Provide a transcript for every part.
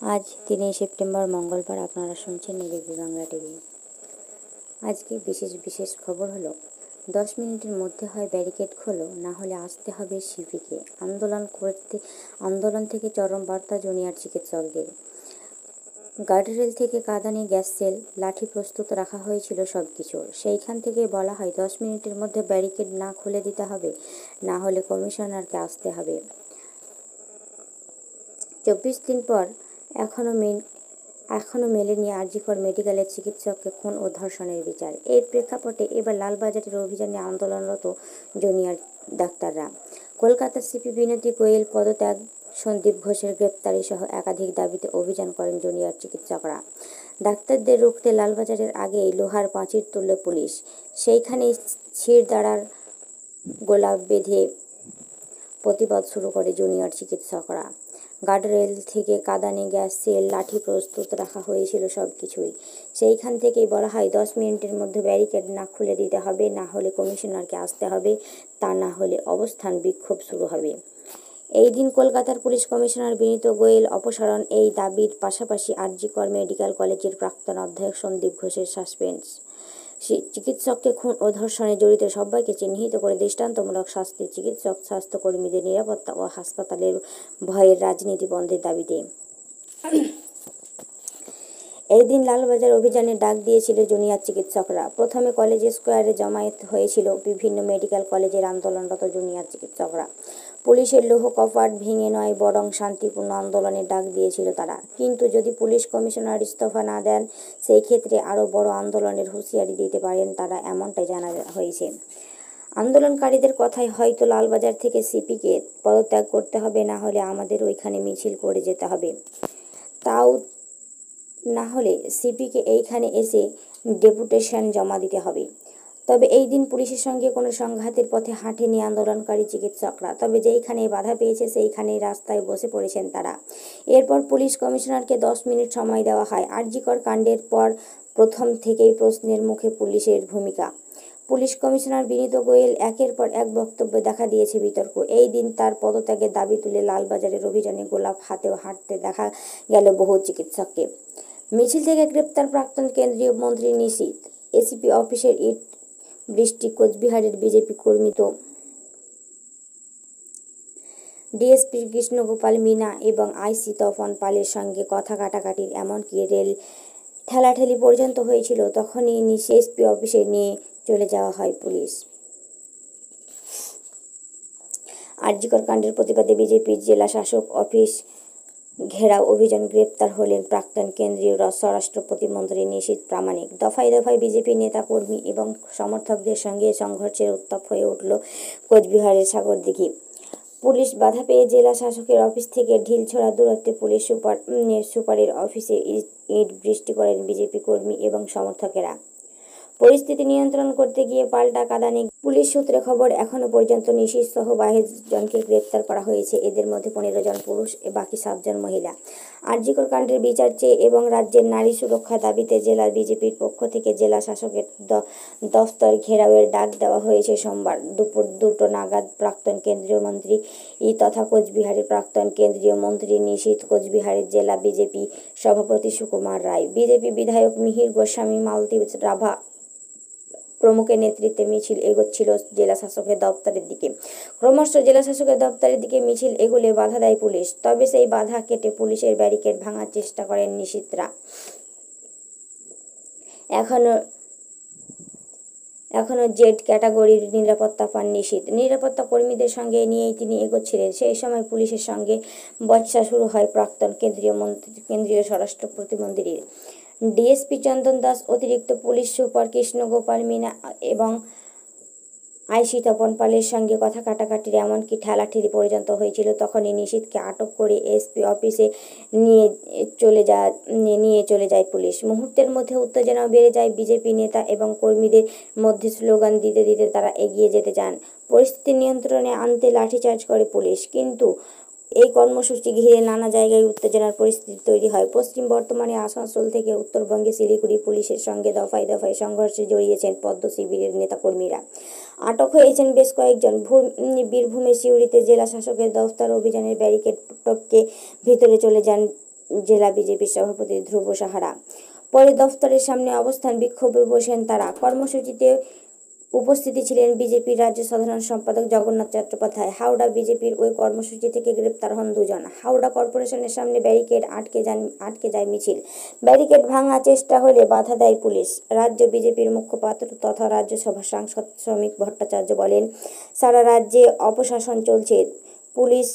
আজ 3 সেপ্টেম্বর মঙ্গলবার। আপনারা শুনছেন এবিপি বাংলা টিভি। আজকে বিশেষ খবর হলো 10 মিনিটের মধ্যে হয় ব্যারিকেড খোলো, না হলে আসতে হবে সিপিকে। আন্দোলন থেকে চরম বার্তা জুনিয়র চিকিৎসকদের। গার্ডরেল থেকে কাঁদানে গ্যাস সেল, লাঠি প্রস্তুত রাখা হয়েছিল সবকিছু। সেইখান থেকে বলা হয় 10 মিনিটের মধ্যে ব্যারিকেড না খুলে দিতে হবে, না হলে কমিশনারকে আসতে হবে। 24 দিন পর এখনো মেলেনি আরজিকর মেডিকেলের চিকিৎসককে খুন ও ধর্ষণের বিচার। এর প্রেক্ষাপটে এবার লালবাজারের অভিযানে আন্দোলনরত জুনিয়র ডাক্তাররা। কলকাতার সিপি বিনতি গোয়েল পদত্যাগ, সন্দীপ ঘোষের গ্রেপ্তারি সহ একাধিক দাবিতে অভিযান করেন জুনিয়র চিকিৎসকরা। ডাক্তারদের রুখতে লালবাজারের আগেই লোহার পাঁচির তুলল পুলিশ। সেইখানেই শিরদাঁড়ার গোলাপ বেঁধে প্রতিবাদ শুরু করে জুনিয়র চিকিৎসকরা। গার্ডরেল থেকে কাঁদানে গ্যাস সেল, লাঠি প্রস্তুত রাখা হয়েছিল সবকিছুই। সেইখান থেকেই বলা হয় 10 মিনিটের মধ্যে ব্যারিকেড না খুলে দিতে হবে, না হলে কমিশনারকে আসতে হবে, তা না হলে অবস্থান বিক্ষোভ শুরু হবে। এই দিন কলকাতার পুলিশ কমিশনার বিনীত গোয়েল অপসারণ, এই দাবির পাশাপাশি আরজিকর মেডিকেল কলেজের প্রাক্তন অধ্যক্ষ সন্দীপ ঘোষের সাসপেন্স, চিকিৎসককে খুন ও ধর্ষণে জড়িত সবাইকে চিহ্নিত করে দৃষ্টান্তমূলক শাস্তি, চিকিৎসক স্বাস্থ্যকর্মীদের নিরাপত্তা ও হাসপাতালের ভয়ের রাজনীতি বন্ধের দাবিতে এই দিন লালবাজার অভিযানে ডাক দিয়েছিল জুনিয়র চিকিৎসকরা। প্রথমে কলেজ স্কোয়ারে জমায়েত হয়েছিল বিভিন্ন মেডিকেল কলেজের আন্দোলনরত জুনিয়র চিকিৎসকরা। পুলিশের লৌহ কপাট ভেঙে নয়, বরং শান্তিপূর্ণ আন্দোলনের ডাক দিয়েছিল তারা। কিন্তু যদি পুলিশ কমিশনার ইস্তফা না দেন, সেই ক্ষেত্রে আরও বড় আন্দোলনের হুঁশিয়ারি দিতে পারেন তারা, এমনটাই জানা হয়েছে। আন্দোলনকারীদের কথায় হয়তো লালবাজার থেকে সিপিকে পদত্যাগ করতে হবে, না হলে আমাদের ওইখানে মিছিল করে যেতে হবে। তাও না হলে সিপিকে এইখানে এসে ডেপুটেশন জমা দিতে হবে। তবে এই দিন পুলিশের সঙ্গে কোনো সংঘাতের পথে হাঁটেনি আন্দোলনকারী চিকিৎসকরা। তবে যেইখানে বাধা পেয়েছে সেইখানেই রাস্তায় বসে পড়েছেন তারা। এরপর পুলিশ কমিশনারকে 10 মিনিট সময় দেওয়া হয়। আরজিকর কাণ্ডের পর প্রথম থেকেই প্রশ্নের মুখে পুলিশের ভূমিকা। পুলিশ কমিশনার বিনীত গোয়েল একের পর এক বক্তব্যে দেখা দিয়েছে বিতর্ক। এই দিন তার পদত্যাগের দাবি তুলে লালবাজারের অভিযানে গোলাপ হাতেও হাঁটতে দেখা গেল বহু চিকিৎসককে। মিছিল থেকে গ্রেপ্তার প্রাক্তন কেন্দ্রীয় মন্ত্রী নিশীথ, এসিপি অফিসের ইট বৃষ্টি, কোচবিহারের বিজেপি কর্মী তো ডিএসপি কৃষ্ণগোপাল মীনা এবং আইসি তপন পালের সঙ্গে কথা কাটাকাটির, এমনকি রেল ঠেলাঠেলি পর্যন্ত হয়েছিল। তখনই এসপি অফিসে নিয়ে চলে যাওয়া হয় পুলিশ। আরজিকর কাণ্ডের প্রতিবাদে বিজেপির জেলা শাসক অফিস ঘেরাও অভিযান, গ্রেপ্তার হলেন প্রাক্তন কেন্দ্রীয় স্বরাষ্ট্র প্রতিমন্ত্রী নিশীথ প্রামাণিক। দফায় দফায় বিজেপি নেতাকর্মী এবং সমর্থকদের সঙ্গে সংঘর্ষের উত্তাপ হয়ে উঠল কোচবিহারের সাগরদিঘি। পুলিশ বাধা পেয়ে জেলা শাসকের অফিস থেকে ঢিলছোড়া দূরত্বে পুলিশ সুপারের অফিসে ইট বৃষ্টি করেন বিজেপি কর্মী এবং সমর্থকেরা। পরিস্থিতি নিয়ন্ত্রণ করতে গিয়ে পাল্টা কাঁদানে। পুলিশ সূত্রে খবর, এখনো পর্যন্ত নিশীথ সহ 22 জনকে গ্রেপ্তার করা হয়েছে। এদের মধ্যে 15 জন পুরুষ, বাকি 7 জন মহিলা। আরজিকর কাণ্ডের বিচার চেয়ে এবং রাজ্যের নারী সুরক্ষা দাবিতে জেলা বিজেপির পক্ষ থেকে জেলা শাসকের দফতর ঘেরাওয়ের ডাক দেওয়া হয়েছে সোমবার দুপুর 2টা নাগাদ। প্রাক্তন কেন্দ্রীয় মন্ত্রী তথা কোচবিহারের প্রাক্তন কেন্দ্রীয় মন্ত্রী নিশীথ, কোচবিহারের জেলা বিজেপি সভাপতি সুকুমার রায়, বিজেপি বিধায়ক মিহির গোস্বামী, মালতী রাভা প্রমুখের নেতৃত্বে মিছিল এগোচ্ছিল জেলা শাসকের দপ্তরের দিকে। ক্রমশ জেলা শাসকের দপ্তরের দিকে মিছিল এগোলে বাধা দেয় পুলিশ। তবে সেই বাধা কেটে পুলিশের ব্যারিকেড ভাঙার চেষ্টা করেন নিশীথরা। এখনো জেড ক্যাটাগরির নিরাপত্তা পান নিশীথ। নিরাপত্তা কর্মীদের সঙ্গে নিয়েই তিনি এগোচ্ছিলেন। সেই সময় পুলিশের সঙ্গে বচসা শুরু হয় প্রাক্তন কেন্দ্রীয় স্বরাষ্ট্র প্রতিমন্ত্রীর। ডিএসপি চন্দন দাস, অতিরিক্ত পুলিশ সুপার কৃষ্ণগোপাল মীনা এবং আইসি তপন পালের সঙ্গে কথা কাটাকাটির, এমনকি ঠেলাঠেলি পর্যন্ত হয়েছিল। তখনই নিশীথকে আটক করে এসপি অফিসে নিয়ে চলে যায় পুলিশ। মুহূর্তের মধ্যে উত্তেজনাও বেড়ে যায়। বিজেপি নেতা এবং কর্মীদের মধ্যে স্লোগান দিতে দিতে তারা এগিয়ে যেতে চান। পরিস্থিতি নিয়ন্ত্রণে আনতে লাঠিচার্জ করে পুলিশ। কিন্তু এই কর্মসূচি ঘিরে নানা জায়গায় উত্তেজনার পরিস্থিতি তৈরি হয়। পশ্চিম বর্ধমানে আসানসোল থেকে উত্তরবঙ্গে শিলিগুড়ি পুলিশের সঙ্গে দফায় দফায় সংঘর্ষে জড়িয়েছেন পদ্ম শিবিরের নেতাকর্মীরা। আটক হয়েছেন বেশ কয়েকজন। বীরভূমের সিউড়িতে জেলা শাসকের দফতর অভিযানের ব্যারিকেড টপকে ভিতরে চলে যান জেলা বিজেপির সভাপতি ধ্রুব সাহারা। পরে দফতরের সামনে অবস্থান বিক্ষোভে বসেন তারা। কর্মসূচিতে উপস্থিতি ছিলেন বিজেপির রাজ্য সাধারণ সম্পাদক জগন্নাথ চট্টোপাধ্যায়। হাওড়া বিজেপির ওই কর্মসূচি থেকে গ্রেপ্তার হন দুজন। হাওড়া কর্পোরেশনের সামনে ব্যারিকেড আটকে যায় মিছিল। ব্যারিকেড ভাঙার চেষ্টা হলে বাধা দেয় পুলিশ। রাজ্য বিজেপির মুখপাত্র তথা রাজ্যসভা সাংসদ শ্রমিক ভট্টাচার্য বলেন, সারা রাজ্যে অপশাসন চলছে, পুলিশ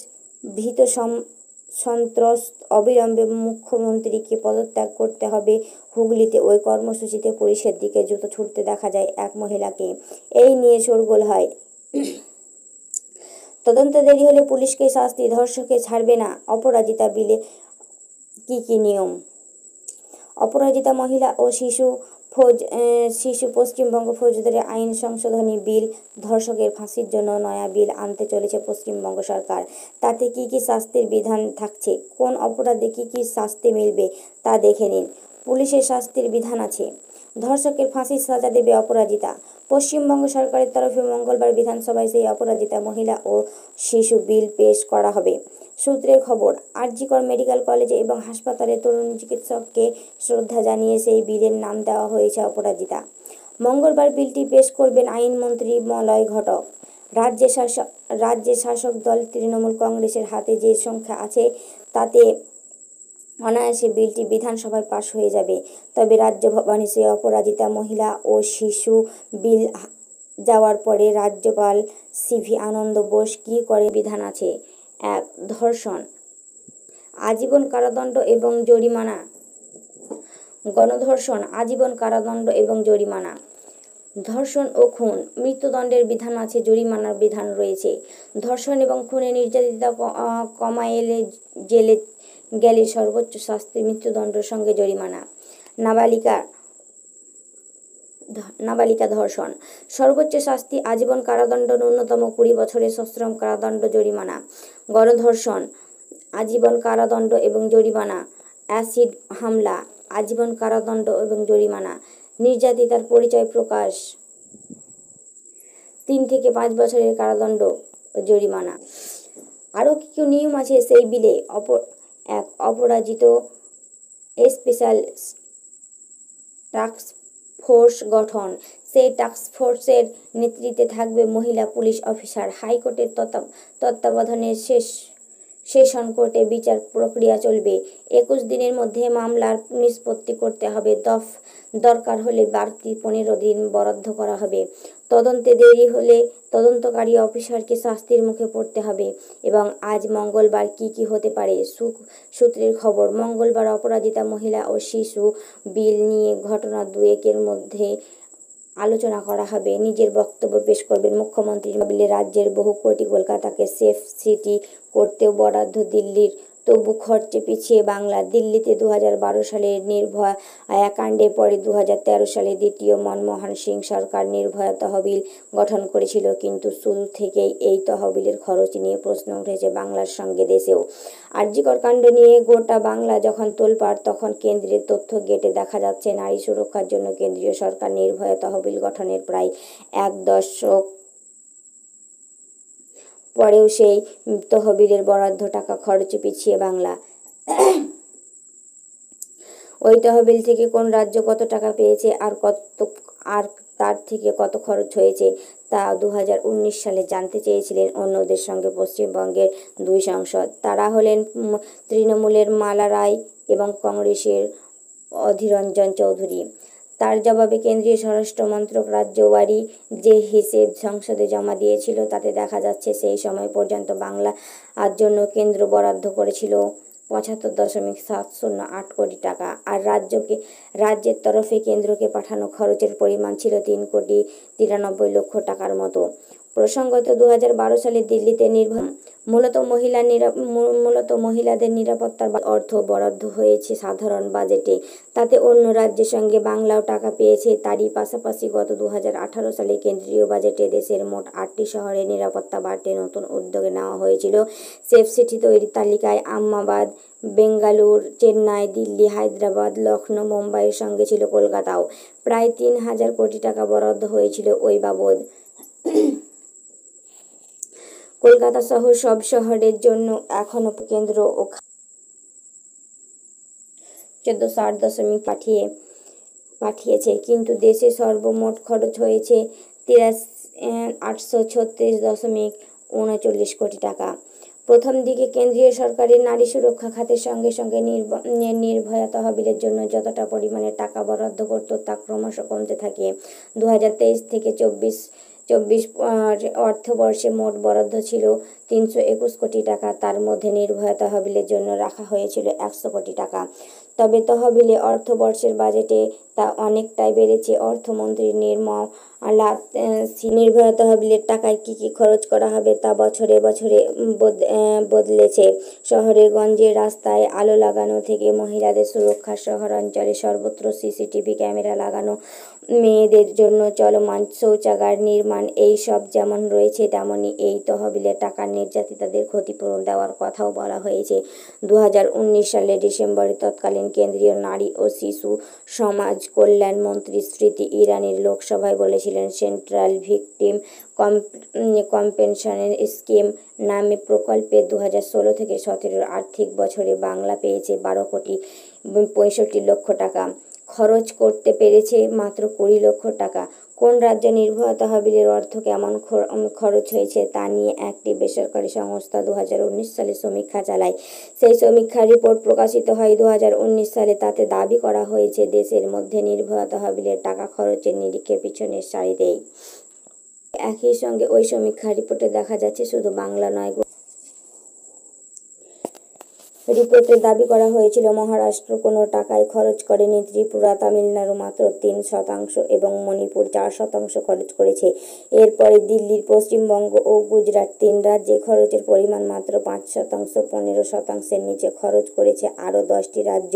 ভীত সন্ত্রস্ত, অবিলম্বে মুখ্যমন্ত্রীকে পদত্যাগ করতে হবে। হুগলিতে ওই কর্মসূচিতে পুলিশের দিকে জুতো ছুটতে দেখা যায় এক মহিলাকে। এই নিয়ে শোরগোল হয়। তদন্ত দেরি হলে পুলিশকে শাস্তি, ধর্ষকে ছাড়বে না। অপরাজিতা বিলে কি নিয়ম? অপরাজিতা মহিলা ও শিশু পশ্চিমবঙ্গ ফৌজদারি আইন সংশোধনী বিল, ধর্ষকের ফাঁসির জন্য নয়া বিল আনতে চলেছে পশ্চিমবঙ্গ সরকার। তাতে কি শাস্তির বিধান থাকছে, কোন অপরাধে কি শাস্তি মিলবে তা দেখে নিন। পুলিশের শাস্তির বিধান আছে। ধর্ষকের ফাঁসির সাজা দেবে অপরাজিতা। পশ্চিমবঙ্গ সরকারের তরফে মঙ্গলবার বিধানসভায় সেই অপরাজিতা মহিলা ও শিশু বিল পেশ করা হবে। সূত্রের খবর, আরজিকর মেডিকেল কলেজে এবং হাসপাতালে তরুণ চিকিৎসককে শ্রদ্ধা জানিয়ে সেই বিলের নাম দেওয়া হয়েছে অপরাজিতা। মঙ্গলবার বিলটি পেশ করবেন আইনমন্ত্রী মলয় ঘটক। রাজ্যের শাসক দল তৃণমূল কংগ্রেসের হাতে যে সংখ্যা আছে তাতে অনায়াসে বিলটি বিধানসভায় পাশ হয়ে যাবে। তবে রাজ্য ভবনে সেই অপরাজিতা মহিলা ও শিশু বিল যাওয়ার পরে রাজ্যপাল সিভি আনন্দ বোস কি করে বিধান আছে। 1. ধর্ষণ, আজীবন কারাদণ্ড এবং জরিমানা। গণধর্ষণ, আজীবন কারাদণ্ড এবং জরিমানা। ধর্ষণ ও খুন, মৃত্যুদণ্ডের বিধান আছে, জরিমানার বিধান রয়েছে। ধর্ষণ এবং খুনে নির্যাতিতা কমাইলে জেলে গেলে সর্বোচ্চ শাস্তি মৃত্যুদণ্ডের সঙ্গে জরিমানা। নাবালিকা ধর্ষণ, সর্বোচ্চ শাস্তি আজীবন কারাদণ্ড, ন্যূনতম 20 বছরের সশ্রম কারাদণ্ড, জরিমানা। গণধর্ষণ, আজীবন কারাদণ্ড এবং জরিমানা। অ্যাসিড হামলা, আজীবন কারাদণ্ড এবং জরিমানা। নির্যাতিতার পরিচয় প্রকাশ, 3 থেকে 5 বছরের কারাদণ্ড, জরিমানা। আরও কি নিয়ম আছে সেই বিলে? 1. অপরাজিত স্পেশাল টাস্ক ফোর্স গঠন। সেই টাস্ক ফোর্সের নেতৃত্বে থাকবে মহিলা পুলিশ অফিসার। হাইকোর্টের তত্ত্বাবধানে সেশন কোর্টে বিচার প্রক্রিয়া চলবে। 21 দিনের মধ্যে মামলার নিষ্পত্তি করতে হবে। দরকার হলে বাড়তি 15 দিন বরাদ্দ করা হবে। তদন্তে দেরি হলে তদন্তকারী অফিসারকে শাস্তির মুখে পড়তে হবে। এবং আজ মঙ্গলবার কি হতে পারে? সূত্রের খবর, মঙ্গলবার অপরাজিতা মহিলা ও শিশু বিল নিয়ে ঘটনা দুয়েকের মধ্যে আলোচনা করা হবে। নিজের বক্তব্য পেশ করবেন মুখ্যমন্ত্রী। বিলে রাজ্যের বহু কোটি, কলকাতাকে সেফ সিটি করতেও বরাদ্দ দিল্লির, তবু খরচে পিছিয়ে বাংলা। দিল্লিতে 2012 সালের নির্ভয়া কাণ্ডের পরে 2013 সালে দ্বিতীয় মনমোহন সিং সরকার নির্ভয়া তহবিল গঠন করেছিল, কিন্তু শুরু থেকেই এই তহবিলের খরচ নিয়ে প্রশ্ন উঠেছে বাংলার সঙ্গে দেশেও। আরজিকর কাণ্ড নিয়ে গোটা বাংলা যখন তোলপাড়, তখন কেন্দ্রের তথ্য ঘেঁটে দেখা যাচ্ছে নারী সুরক্ষার জন্য কেন্দ্রীয় সরকার নির্ভয়া তহবিল গঠনের প্রায় 1 দশক পরেও সেই তহবিলের বরাদ্দ টাকা খরচে পিছিয়ে বাংলা। ওই তহবিল থেকে কোন রাজ্য কত টাকা পেয়েছে আর তার থেকে কত খরচ হয়েছে তা 2019 সালে জানতে চেয়েছিলেন অন্যদের সঙ্গে পশ্চিমবঙ্গের 2 সাংসদ। তারা হলেন তৃণমূলের মালা রায় এবং কংগ্রেসের অধীররঞ্জন চৌধুরী। তার জবাবে কেন্দ্রীয় স্বরাষ্ট্র মন্ত্রক রাজ্যওয়ারি যে হিসেব সংসদে জমা দিয়েছিল তাতে দেখা যাচ্ছে সেই সময় পর্যন্ত বাংলার জন্য কেন্দ্র বরাদ্দ করেছিল 75.708 কোটি টাকা, আর রাজ্যের তরফে কেন্দ্রকে পাঠানো খরচের পরিমাণ ছিল 3,93,00,000 টাকার মতো। প্রসঙ্গত 2012 সালে দিল্লিতে মূলত মহিলাদের নিরাপত্তার অর্থ বরাদ্দ হয়েছে সাধারণ বাজেটে। তাতে অন্য রাজ্যের সঙ্গে বাংলাও টাকা পেয়েছে। তারই পাশাপাশি গত 2018 সালে কেন্দ্রীয় বাজেটে দেশের মোট 8টি শহরের নিরাপত্তা বাড়তে নতুন উদ্যোগ নেওয়া হয়েছিল। সেফ সিটি তৈরির তালিকায় আহমেদাবাদ, বেঙ্গালুর, চেন্নাই, দিল্লি, হায়দ্রাবাদ, লখনৌ, মুম্বাইয়ের সঙ্গে ছিল কলকাতাও। প্রায় 3,000 কোটি টাকা বরাদ্দ হয়েছিল ওই বাবদ। কলকাতা সহ সব শহরের জন্য এখনও কেন্দ্র ও 1408 পাঠিয়েছে, কিন্তু দেশে সর্বমোট খরচ হয়েছে 836.39 কোটি টাকা। প্রথম দিকে কেন্দ্রীয় সরকারের নারী সুরক্ষা খাতের সঙ্গে সঙ্গে নির্ভয়া তহবিলের জন্য যতটা পরিমাণে টাকা বরাদ্দ করত তা ক্রমশ কমতে থাকে। 2023 থেকে 24 অর্থবর্ষে মোট বরাদ্দ ছিল 321 কোটি টাকা। তার মধ্যে নির্ভয়া তহবিলের জন্য রাখা হয়েছিল 100 কোটি টাকা। তবে তহবিলে অর্থবর্ষের বাজেটে তা অনেকটাই বেড়েছে। অর্থমন্ত্রী নির্মলা নির্ভয়া তহবিলের টাকায় কি কি খরচ করা হবে তা বছরে বছরে বদলেছে। শহরে গঞ্জে রাস্তায় আলো লাগানো থেকে মহিলাদের সুরক্ষা, শহরাঞ্চলে সর্বত্র সিসিটিভি ক্যামেরা লাগানো, মেয়েদের জন্য চলমান শৌচাগার নির্মাণ, এই সব যেমন রয়েছে তেমনি এই তহবিলের টাকার নির্যাতিতাদের ক্ষতিপূরণ দেওয়ার কথাও বলা হয়েছে। 2019 সালের ডিসেম্বরে তৎকালীন কেন্দ্রীয় নারী ও শিশু সমাজ কল্যাণ মন্ত্রী স্মৃতি ইরানির লোকসভায় বলেছিলেন, সেন্ট্রাল ভিকটিম কম্পেনসেশন স্কিম নামে প্রকল্পে 2016 থেকে 17 আর্থিক বছরে বাংলা পেয়েছে 12,65,00,000 টাকা, খরচ করতে পেরেছে মাত্র 20 লক্ষ টাকা। কোন রাজ্যে নির্ভয়া তহবিলের অর্থ কেমন খরচ হয়েছে তা নিয়ে একটি বেসরকারি সংস্থা 2019 সালে সমীক্ষা চালায়। সেই সমীক্ষার রিপোর্ট প্রকাশিত হয় 2019 সালে। তাতে দাবি করা হয়েছে, দেশের মধ্যে নির্ভয়া তহবিলের টাকা খরচের নিরিখে পিছনের সারিতেই। একই সঙ্গে ওই সমীক্ষার রিপোর্টে দেখা যাচ্ছে, শুধু বাংলা নয়, রিপোর্টে দাবি করা হয়েছিল মহারাষ্ট্র কোনো টাকাই খরচ করেনি, ত্রিপুরা, তামিলনাড়ু মাত্র 3% এবং মণিপুর 4% খরচ করেছে। এরপরে দিল্লির, পশ্চিমবঙ্গ ও গুজরাট, 3 রাজ্যে খরচের পরিমাণ মাত্র 5%, 15%-এর নিচে খরচ করেছে আরও 10টি রাজ্য।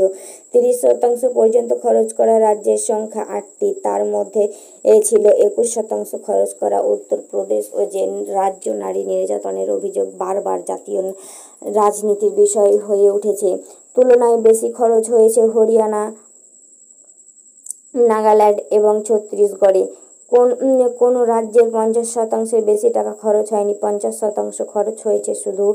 30% পর্যন্ত খরচ করা রাজ্যের সংখ্যা 8টি, তার মধ্যে ছিল 21% খরচ করা উত্তরপ্রদেশ, ও যে রাজ্য নারী নির্যাতনের অভিযোগ বারবার জাতীয় রাজনীতির বিষয় হয়ে উঠেছে। তুলনায় বেশি খরচ হয়েছে হরিয়ানা, নাগাল্যান্ড এবং ছত্তিশগড়ে। কোনো রাজ্যের 50%-এর বেশি টাকা খরচ হয়নি। 50% খরচ হয়েছে শুধু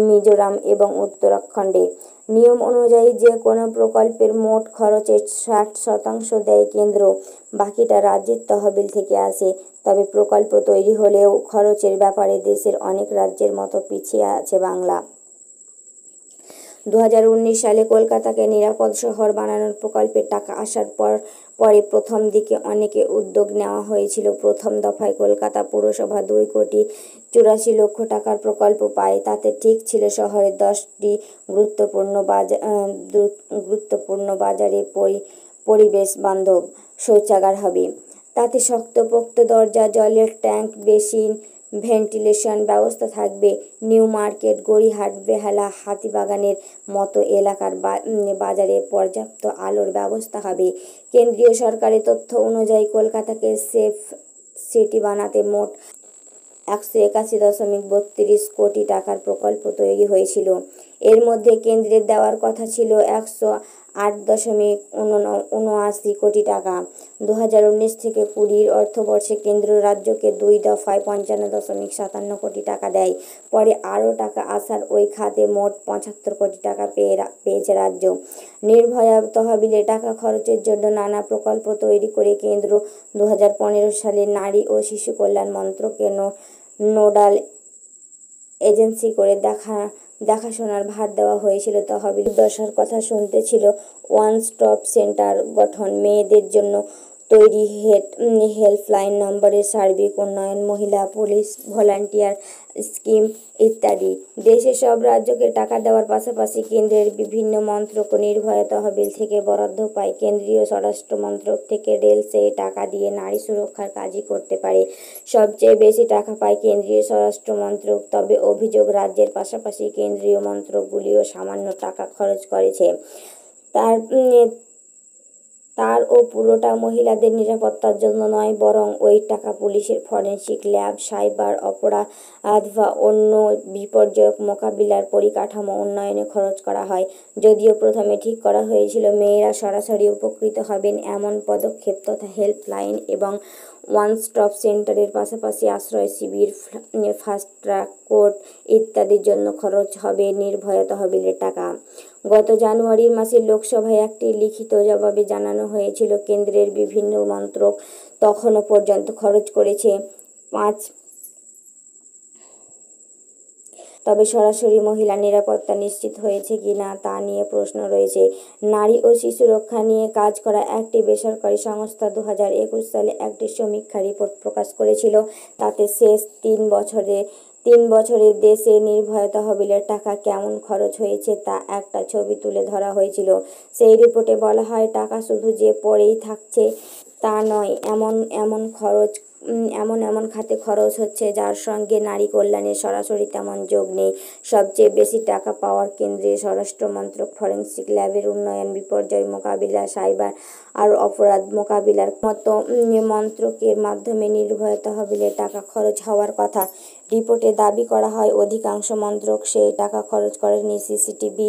মিজোরাম এবং উত্তরাখণ্ডে। নিয়ম অনুযায়ী যে কোনো প্রকল্পের মোট খরচের 60% দেয় কেন্দ্র, বাকিটা রাজ্যের তহবিল থেকে আসে। তবে প্রকল্প তৈরি হলেও খরচের ব্যাপারে দেশের অনেক রাজ্যের মতো পিছিয়ে আছে বাংলা। 2019 সালে কলকাতাকে নিরাপদ শহর বানানোর প্রকল্পের টাকা আসার পরে প্রথম দিকে অনেকে উদ্যোগ নেওয়া হয়েছিল। প্রথম দফায় কলকাতা পুরসভা 2,84,00,000 টাকার প্রকল্প পায়। তাতে ঠিক ছিল শহরের 10টি গুরুত্বপূর্ণ বাজারে পরিবেশ বান্ধব শৌচাগার হবে। তাতে শক্তপোক্ত দরজা, জলের ট্যাঙ্ক, বেসিন, ভেন্টিলেশন ব্যবস্থা থাকবে। নিউ মার্কেট, গড়িয়াহাট, বেহালা, হাতিবাগানের মতো এলাকার বাজারে পর্যাপ্ত আলোর ব্যবস্থা হবে। কেন্দ্রীয় সরকারের তথ্য অনুযায়ী কলকাতাকে সেফ সিটি বানাতে মোট 181.32 কোটি টাকার প্রকল্প তৈরি হয়েছিল। এর মধ্যে কেন্দ্রের দেওয়ার কথা ছিল 108.79 কোটি টাকা। 2019 থেকে 20 অর্থবর্ষে কেন্দ্র রাজ্যকে 2 দফায় 55.57 কোটি টাকা দেয়। পরে আরও টাকা আসার ওই খাতে মোট 75 কোটি টাকা পেয়েছে রাজ্য। নির্ভয়া তহবিলে টাকা খরচের জন্য নানা প্রকল্প তৈরি করে কেন্দ্র 2015 সালে নারী ও শিশু কল্যাণ মন্ত্রককে নোডাল এজেন্সি করে দেখাশোনার ভার দেওয়া হয়েছিল। তহবিল দশার কথা শুনতে ছিল ওয়ান স্টপ সেন্টার গঠন, মেয়েদের জন্য তৈরি হেল্পলাইন নম্বরের সার্বিক উন্নয়ন, মহিলা পুলিশ ভলান্টিয়ার স্কিম ইত্যাদি। দেশের সব রাজ্যকে টাকা দেওয়ার পাশাপাশি কেন্দ্রের বিভিন্ন মন্ত্রক নির্ভয়া তহবিল থেকে বরাদ্দ পায়। কেন্দ্রীয় স্বরাষ্ট্র মন্ত্রক থেকে রেল সেই টাকা দিয়ে নারী সুরক্ষার কাজই করতে পারে। সবচেয়ে বেশি টাকা পায় কেন্দ্রীয় স্বরাষ্ট্র মন্ত্রক। তবে অভিযোগ, রাজ্যের পাশাপাশি কেন্দ্রীয় মন্ত্রকগুলিও সামান্য টাকা খরচ করেছে। তারও পুরোটা মহিলাদের নিরাপত্তার জন্য নয়, বরং ওই টাকা পুলিশের ফরেনসিক ল্যাব, সাইবার অপরাধ বা অন্য বিপর্যয় মোকাবিলার পরিকাঠামো উন্নয়নে খরচ করা হয়। যদিও প্রথমে ঠিক করা হয়েছিল মেয়েরা সরাসরি উপকৃত হবেন এমন পদক্ষেপ তথা হেল্পলাইন এবং ওয়ান স্টপ সেন্টারের পাশাপাশি আশ্রয় শিবির, ফাস্ট ট্র্যাক কোর্ট ইত্যাদির জন্য খরচ হবে নির্ভয়া তহবিলের টাকা। গত জানুয়ারি মাসে লোকসভায় একটি লিখিত জবাবে জানানো হয়েছিল, কেন্দ্রের বিভিন্ন মন্ত্রক তখনও পর্যন্ত খরচ করেছে 5। তবে সরাসরি মহিলা নিরাপত্তা নিশ্চিত হয়েছে কিনা তা নিয়ে প্রশ্ন রয়েছে। নারী ও শিশু রক্ষা নিয়ে কাজ করা একটি বেসরকারি সংস্থা 2021 সালে একটি সমীক্ষা রিপোর্ট প্রকাশ করেছিল। তাতে শেষ 3 বছরে দেশে নির্ভয়া তহবিলের টাকা কেমন খরচ হয়েছে তা একটা ছবি তুলে ধরা হয়েছিল। সেই রিপোর্টে বলা হয়, টাকা শুধু যে পড়েই থাকছে তা নয়, এমন খাতে খরচ হচ্ছে যার সঙ্গে নারী কল্যাণের সরাসরি তেমন যোগ নেই। সবচেয়ে বেশি টাকা পাওয়ার কেন্দ্রীয় স্বরাষ্ট্র মন্ত্রক, ফরেনসিক ল্যাবের উন্নয়ন, বিপর্যয় মোকাবিলা, সাইবার আর অপরাধ মোকাবিলার মতো মন্ত্রকের মাধ্যমে নির্ভয়া তহবিলের টাকা খরচ হওয়ার কথা। রিপোর্টে দাবি করা হয়, অধিকাংশ মন্ত্রক সেই টাকা খরচ করেনি সিসিটিভি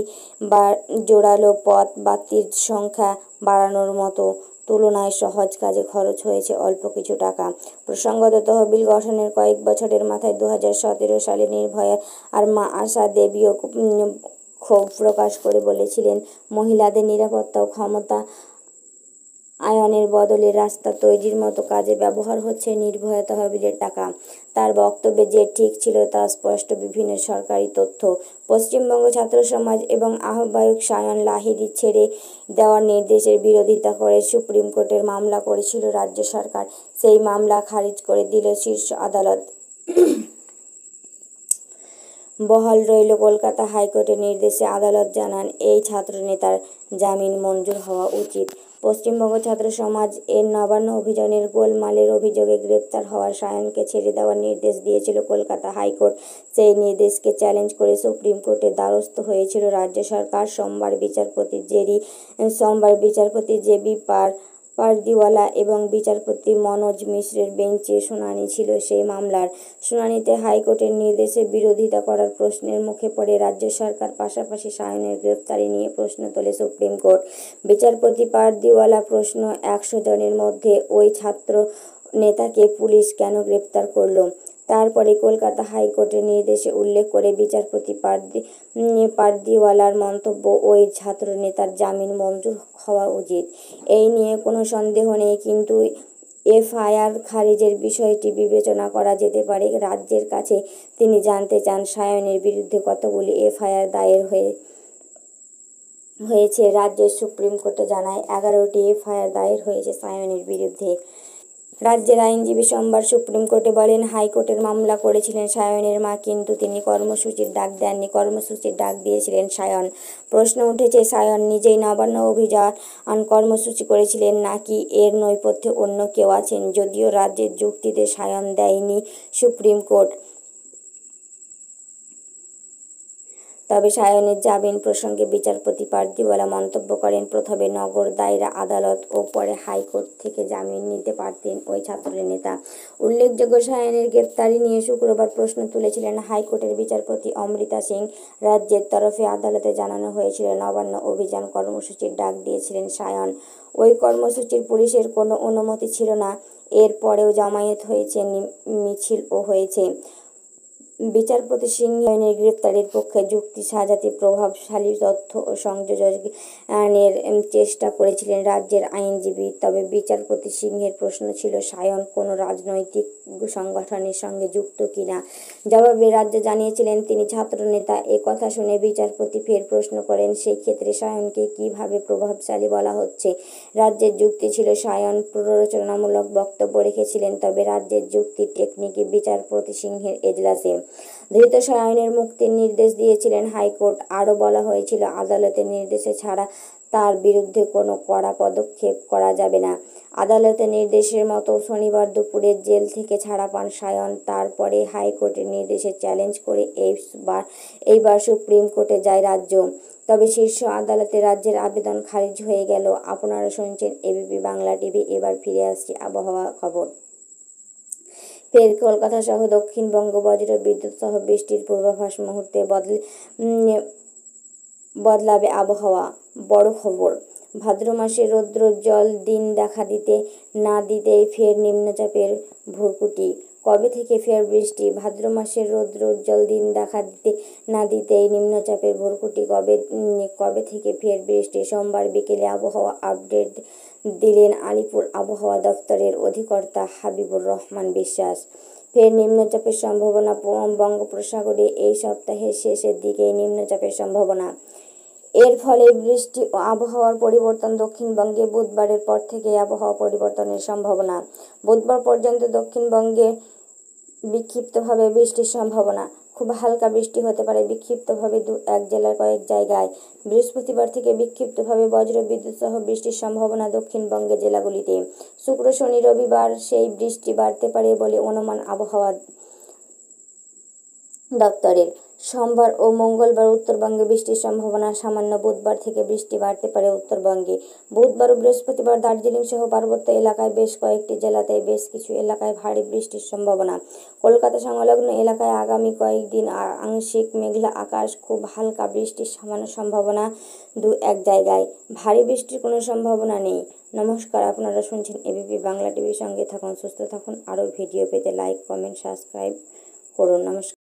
বা জোরালো পথ বাতির সংখ্যা বাড়ানোর মতো তুলনায় সহজ কাজে খরচ হয়েছে অল্প কিছু টাকা। প্রসঙ্গত, তহবিল গঠনের কয়েক বছরের মাথায় 2017 সালে নির্ভয়া আর মা আশা দেবীও ক্ষোভ প্রকাশ করে বলেছিলেন, মহিলাদের নিরাপত্তা ও ক্ষমতা আয়নের বদলে রাস্তা তৈরির মতো কাজে ব্যবহার হচ্ছে নির্ভয়া তহবিলের টাকা। তার বক্তব্যে যে ঠিক ছিল তা স্পষ্ট বিভিন্ন সরকারি তথ্য। পশ্চিমবঙ্গ ছাত্র সমাজ এবং আহ্বায়ক সায়ন লাহিড়ী ছেড়ে দেওয়ার নির্দেশের বিরোধিতা করে সুপ্রিম কোর্টের মামলা করেছিল রাজ্য সরকার। সেই মামলা খারিজ করে দিল শীর্ষ আদালত। বহাল রইল কলকাতা হাইকোর্টের নির্দেশে। আদালত জানান, এই ছাত্রনেতার জামিন মঞ্জুর হওয়া উচিত। পশ্চিমবঙ্গ ছাত্র সমাজ এর নবান্ন অভিযানের গোলমালের অভিযোগে গ্রেপ্তার হওয়া সায়নকে ছেড়ে দেওয়ার নির্দেশ দিয়েছিল কলকাতা হাইকোর্ট। সেই নির্দেশকে চ্যালেঞ্জ করে সুপ্রিম কোর্টের দ্বারস্থ হয়েছিল রাজ্য সরকার। সোমবার বিচারপতি জেবি পারদিওয়ালা এবং বিচারপতি মনোজ মিশ্রের বেঞ্চে শুনানি ছিল সেই মামলার। শুনানিতে হাইকোর্টের নির্দেশের বিরোধিতা করার প্রশ্নের মুখে পড়ে রাজ্য সরকার, পাশাপাশি সায়নের গ্রেফতারি নিয়ে প্রশ্ন তোলে সুপ্রিম কোর্ট। বিচারপতি পারদিওয়ালা প্রশ্ন, 100 জনের মধ্যে ওই ছাত্র নেতাকে পুলিশ কেন গ্রেপ্তার করল? তারপরে কলকাতা হাইকোর্টের নির্দেশে উল্লেখ করে বিচারপতি পারদিওয়ালার মন্তব্য, ওই ছাত্র নেতার জামিন মঞ্জুর হওয়া উচিত। এই নিয়ে কোনো সন্দেহ নেই, কিন্তু এফআইআর খারিজের বিষয়টি বিবেচনা করা যেতে পারে রাজ্যের কাছে। তিনি জানতে চান, সায়নের বিরুদ্ধে কতগুলি এফআইআর দায়ের হয়েছে। রাজ্যের সুপ্রিম কোর্টে জানায়, 11টি এফআইআর দায়ের হয়েছে সায়নের বিরুদ্ধে। রাজ্যের আইনজীবী সোমবার সুপ্রিম কোর্টে বলেন, হাইকোর্টের মামলা করেছিলেন সায়নের মা, কিন্তু তিনি কর্মসূচির ডাক দেননি। কর্মসূচির ডাক দিয়েছিলেন সায়ন। প্রশ্ন উঠেছে, সায়ন নিজেই নবান্ন অভিযান কর্মসূচি করেছিলেন নাকি এর নেপথ্যে অন্য কেউ আছেন? যদিও রাজ্যের যুক্তিতে সায়ন দেয়নি সুপ্রিম কোর্ট, তবে সায়নের জামিন প্রসঙ্গে বিচারপতি পারদিওয়ালা মন্তব্য করেন, প্রথমে নগর দায়রা আদালত ও পরে হাইকোর্ট থেকে জামিন নিতে পারতেন ওই ছাত্রনেতা। উল্লেখযোগ্য, সায়নের গ্রেপ্তারি নিয়ে শুক্রবার প্রশ্ন তুলেছিলেন হাইকোর্টের বিচারপতি অমৃতা সিং। রাজ্যের তরফে আদালতে জানানো হয়েছিল, নবান্ন অভিযান কর্মসূচির ডাক দিয়েছিলেন সায়ন। ওই কর্মসূচির পুলিশের কোনো অনুমতি ছিল না। এর পরেও জমায়েত হয়েছে, মিছিলও হয়েছে। বিচারপতি সিংহের গ্রেপ্তারের পক্ষে যুক্তি সাজাতে প্রভাবশালী তথ্য ও সংযোজনের চেষ্টা করেছিলেন রাজ্যের আইনজীবী। তবে বিচারপতি সিংহের প্রশ্ন ছিল, সায়ন কোনো রাজনৈতিক সংগঠনের সঙ্গে যুক্ত কিনা। জবাবে রাজ্য জানিয়েছিলেন তিনি ছাত্রনেতা। কথা শুনে বিচারপতি ফের প্রশ্ন করেন, সেই ক্ষেত্রে সায়নকে কিভাবে প্রভাবশালী বলা হচ্ছে? রাজ্যের যুক্তি ছিল, সায়ন প্ররোচনামূলক বক্তব্য রেখেছিলেন। তবে রাজ্যের যুক্তির টেকনিকে বিচারপতি সিংহের এজলাসে ধৃত সায়নের মুক্তির নির্দেশ দিয়েছিলেন হাইকোর্ট। আরও বলা হয়েছিল, আদালতের নির্দেশে ছাড়া তার বিরুদ্ধে কোনো কড়া পদক্ষেপ করা যাবে না। আদালতের নির্দেশের মতো শনিবার দুপুরে জেল থেকে ছাড়া পান সায়ন। তারপরে হাইকোর্টের নির্দেশে চ্যালেঞ্জ করে এইবার সুপ্রিম কোর্টে যায় রাজ্য। তবে শীর্ষ আদালতে রাজ্যের আবেদন খারিজ হয়ে গেল। আপনারা শুনছেন এবিপি বাংলা টিভি। এবার ফিরে আসছি আবহাওয়া খবর। ফের কলকাতা সহ দক্ষিণবঙ্গ বজ্র বিদ্যুৎ সহ বৃষ্টির পূর্বাভাস। মুহূর্তে বদলাবে আবহাওয়া। বড় খবর, ভাদ্র মাসে রৌদ্রোজ্জ্বল দিন দেখা দিতে না দিতেই ফের নিম্নচাপের ভ্রুকুটি। কবে থেকে ফের বৃষ্টি? ভাদ্র মাসের রৌদ্র উজ্জ্বল দিন দেখা দিতে না দিতেই নিম্নচাপের ভ্রকুটি। কবে থেকে ফের বৃষ্টি? সোমবার বিকেলে আবহাওয়া আপডেট দিলেন আলিপুর আবহাওয়া দফতরের অধিকর্তা হাবিবুর রহমান বিশ্বাস। ফের নিম্নচাপের সম্ভাবনা। বঙ্গোপসাগরে এই সপ্তাহের শেষের দিকে নিম্নচাপের সম্ভাবনা। এর ফলে বৃষ্টি ও আবহাওয়ার পরিবর্তন। দক্ষিণবঙ্গে বুধবারের পর থেকে আবহাওয়া পরিবর্তনের সম্ভাবনা। বুধবার পর্যন্ত দক্ষিণবঙ্গে বিক্ষিপ্তভাবে বৃষ্টির সম্ভাবনা। খুব হালকা বৃষ্টি হতে পারে বিক্ষিপ্তভাবে 2-1 জেলার কয়েক জায়গায়। বৃহস্পতিবার থেকে বিক্ষিপ্তভাবে বজ্রবিদ্যুৎ সহ বৃষ্টির সম্ভাবনা দক্ষিণবঙ্গের জেলাগুলিতে। শুক্র, শনি, রবিবার সেই বৃষ্টি বাড়তে পারে বলে অনুমান আবহাওয়া দপ্তরের। সোমবার ও মঙ্গলবার উত্তরবঙ্গে বৃষ্টির সম্ভাবনা সামান্য। বুধবার থেকে বৃষ্টি বাড়তে পারে উত্তরবঙ্গে। বুধবার ও বৃহস্পতিবার দার্জিলিং সহ পার্বত্য এলাকায় বেশ কয়েকটি জেলাতে বেশ কিছু এলাকায় ভারী বৃষ্টির সম্ভাবনা। কলকাতা সংলগ্ন এলাকায় আগামী কয়েকদিন আংশিক মেঘলা আকাশ, খুব হালকা বৃষ্টির সামান্য সম্ভাবনা 2-1 জায়গায়। ভারী বৃষ্টির কোনো সম্ভাবনা নেই। নমস্কার, আপনারা শুনছেন এবিপি বাংলা টিভির সঙ্গে থাকুন, সুস্থ থাকুন। আরও ভিডিও পেতে লাইক, কমেন্ট, সাবস্ক্রাইব করুন। নমস্কার।